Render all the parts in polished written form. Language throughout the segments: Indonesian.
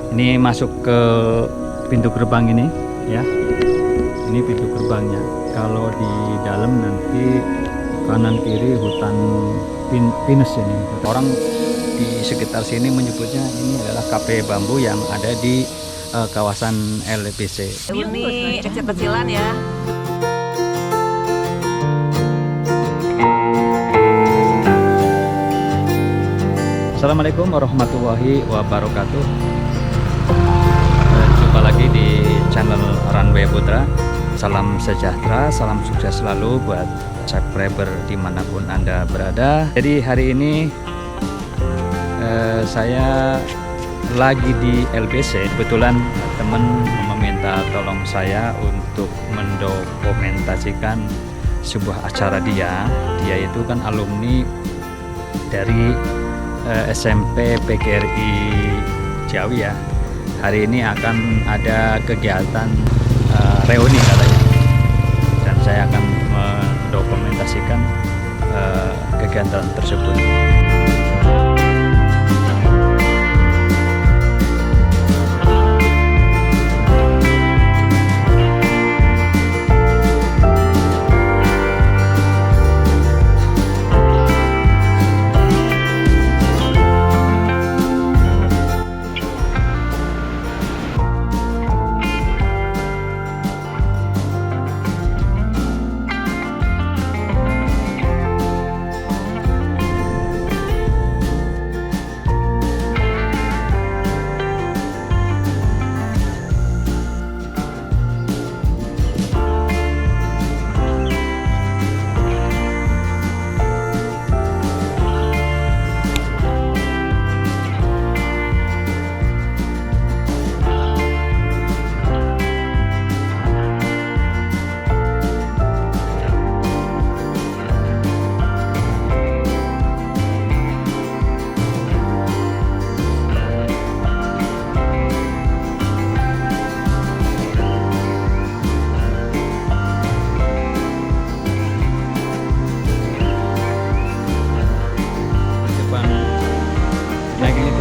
Ini masuk ke pintu gerbang ini ya. Ini pintu gerbangnya. Kalau di dalam nanti kanan kiri hutan pinus ini. Orang di sekitar sini menyebutnya ini adalah kafe bambu yang ada di kawasan LBC. Ini kecil-kecilan ya. Assalamualaikum warahmatullahi wabarakatuh. Jumpa lagi di channel Runway Putra. Salam sejahtera, salam sukses selalu buat subscriber dimanapun Anda berada. Jadi hari ini saya lagi di LBC. Kebetulan teman meminta tolong saya untuk mendokumentasikan sebuah acara dia. Dia itu kan alumni dari SMP PGRI Ciawi ya. Hari ini akan ada kegiatan reuni katanya, dan saya akan mendokumentasikan kegiatan tersebut.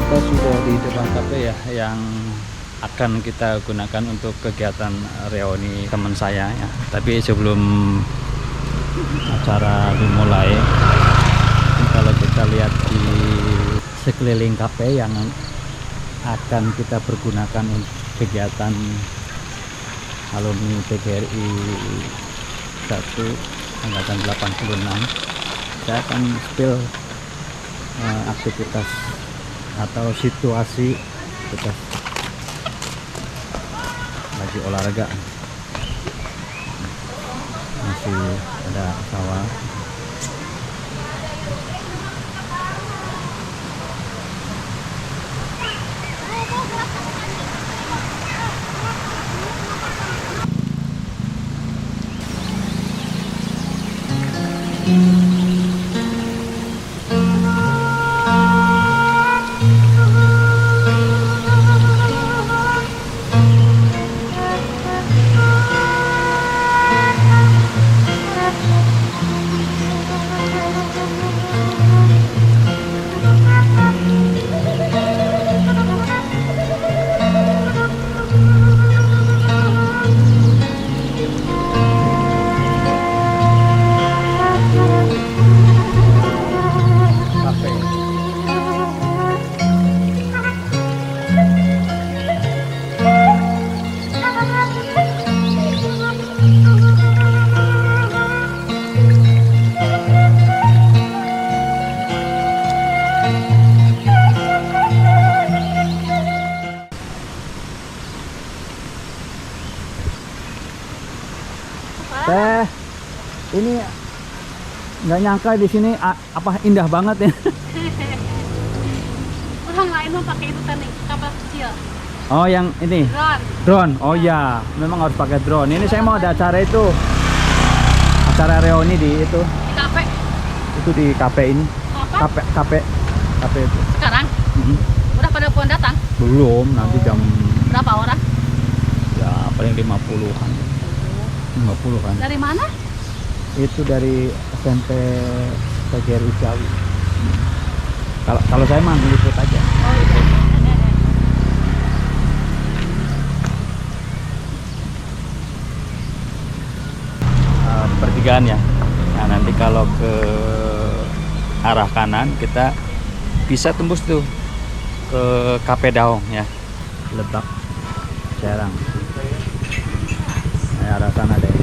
Kita sudah di depan kafe ya, yang akan kita gunakan untuk kegiatan reuni teman saya ya. Tapi sebelum acara dimulai, kalau kita lihat di sekeliling kafe yang akan kita pergunakan untuk kegiatan alumni PGRI 1 angkatan 86, saya akan spill aktivitas atau situasi kita lagi olahraga. Masih ada sawah. Teh, ini nggak nyangka di sini apa indah banget ya. Orang lain mau pakai itu teknik kapal kecil. Oh, yang ini drone. Oh ya, memang harus pakai drone. Ini saya mau ada acara itu, acara reuni di itu. Di kafe. Itu di kafe ini. Apa? Kafe itu. Sekarang? Udah pada puan datang? Belum, nanti jam Berapa orang? ya paling 50-an. 50 kan. Dari mana? Itu dari SMP PGRI Ciawi. Kalau saya mah meliput aja. Oh iya. pertigaan ya. Nah nanti kalau ke arah kanan kita bisa tembus tuh ke KP Daong ya, Lebak Serang. Nah, arah sana deh.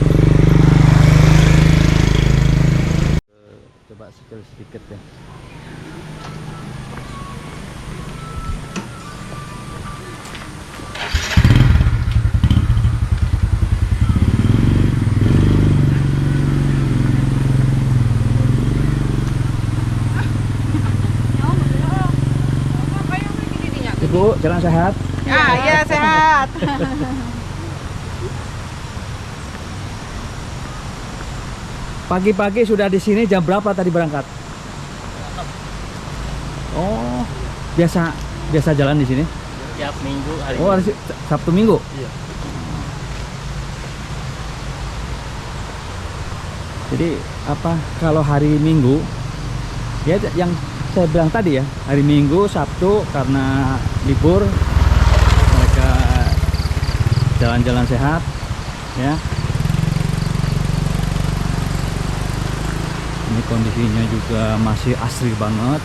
Coba skill sedikit ya. Ibu, jalan sehat. Ya, iya sehat. Pagi-pagi sudah di sini, jam berapa tadi berangkat? Oh, biasa jalan di sini? Tiap minggu hari Oh, hari Sabtu Minggu? Iya. Jadi apa kalau hari Minggu ya yang saya bilang tadi ya, hari Minggu, Sabtu karena libur mereka jalan-jalan sehat ya. Ini kondisinya juga masih asri banget.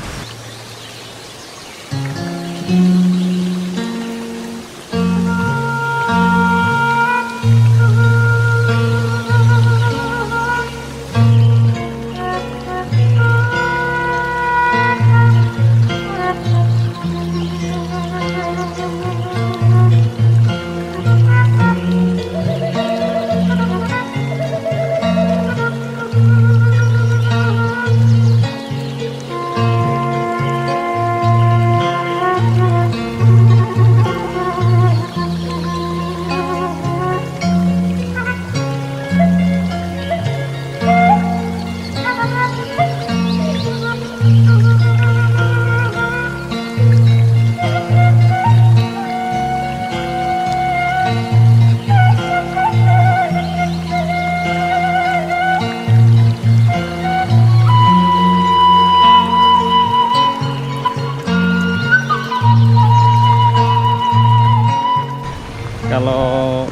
Kalau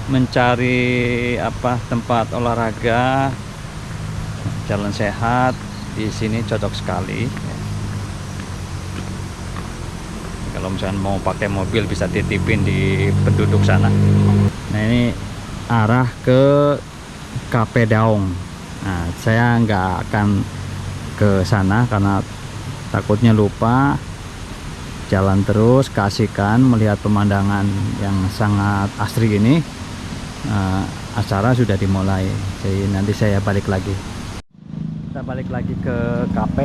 mencari tempat olahraga, jalan sehat di sini cocok sekali. Kalau misalnya mau pakai mobil bisa titipin di penduduk sana. Nah ini arah ke KP Daong. Nah saya nggak akan ke sana karena takutnya lupa. Jalan terus, kasihkan melihat pemandangan yang sangat asri ini. Acara sudah dimulai, jadi nanti saya balik lagi. Kita balik lagi ke KP,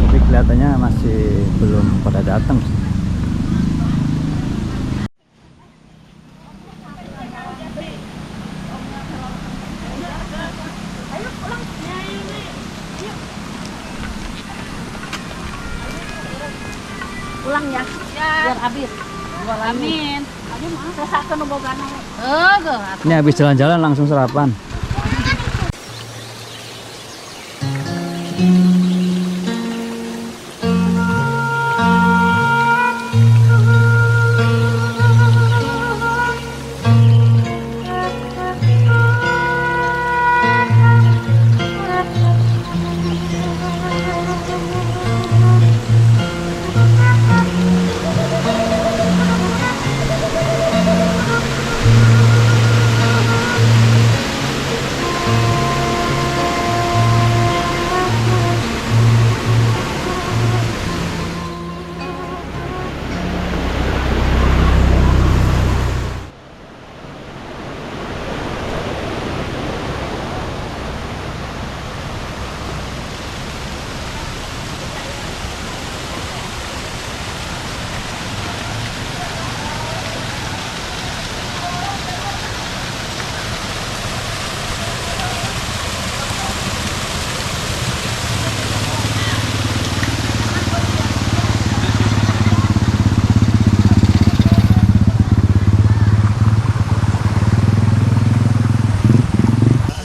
tapi kelihatannya masih belum pada datang. Pulang ya, biar habis. Amin. Amin mah sesakeun nu bogana. Heuh, Ini habis jalan-jalan langsung sarapan.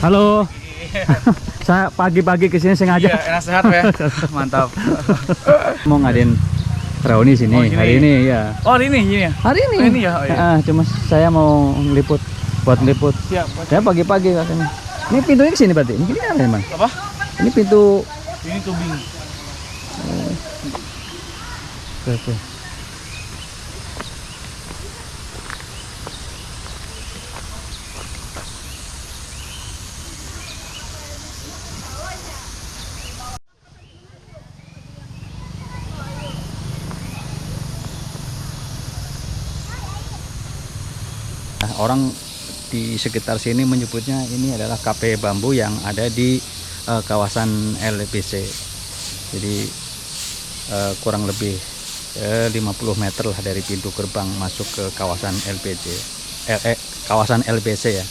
Halo. Saya pagi-pagi kesini sengaja. Iya, enak sehat ya. Mantap. Mau ngadain reuni sini Oh, gini. hari ini ya. Oh, ini ya. Hari ini. Oh, ini ya. Oh, iya. Cuma saya mau ngeliput buat liput. Siap. Ya pagi-pagi katanya. Ini pintunya ke sini berarti. Ini gini kan, Bang? Apa? Ini pintu. Ini tubing. Oke. Nah, orang di sekitar sini menyebutnya ini adalah kafe bambu yang ada di kawasan LBC. Jadi kurang lebih 50 meter lah dari pintu gerbang masuk ke kawasan LBC. Kawasan LBC ya.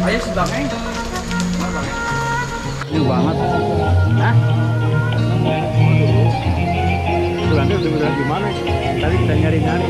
Ayo sebangnya. Ini banget. Hah? Bulannya udah gimana? Tadi kita nyari-nyari.